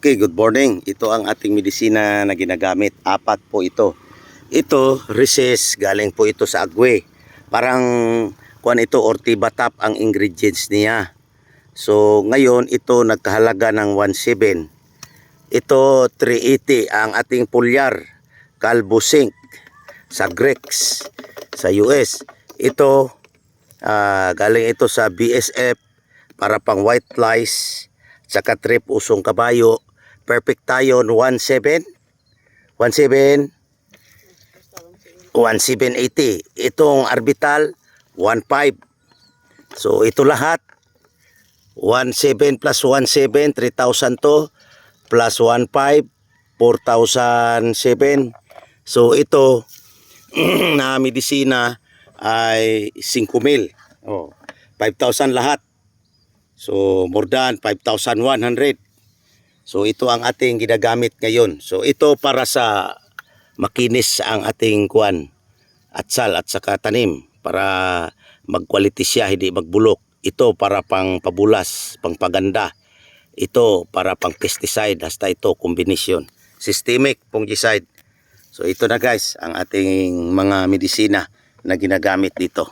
Okay, good morning. Ito ang ating medisina na ginagamit. Apat po ito. Ito, Reses, galing po ito sa Agwe. Parang kuan ito, Ortibatap ang ingredients niya. So, ngayon ito nagkahalaga ng 1.7. Ito, 380 ang ating pulyar. Calvo Zinc sa Grex sa US. Ito, galing ito sa BSF para pang white flies. Saka trip usong kabayo, Perfectation 17 1780. Itong Arbital 15. So ito lahat 17 plus 17 3,000 to, plus 15 4,007. So ito na medisina ay 5,000. 5,000 lahat. So more than 5,100. So ito ang ating ginagamit ngayon. So ito para sa makinis ang ating kuan, atsal at saka tanim, para magquality siya, hindi magbulok. Ito para pang pabulas, pang paganda. Ito para pang pesticide, hasta ito combination. Systemic fungicide. So ito na guys ang ating mga medisina na ginagamit dito.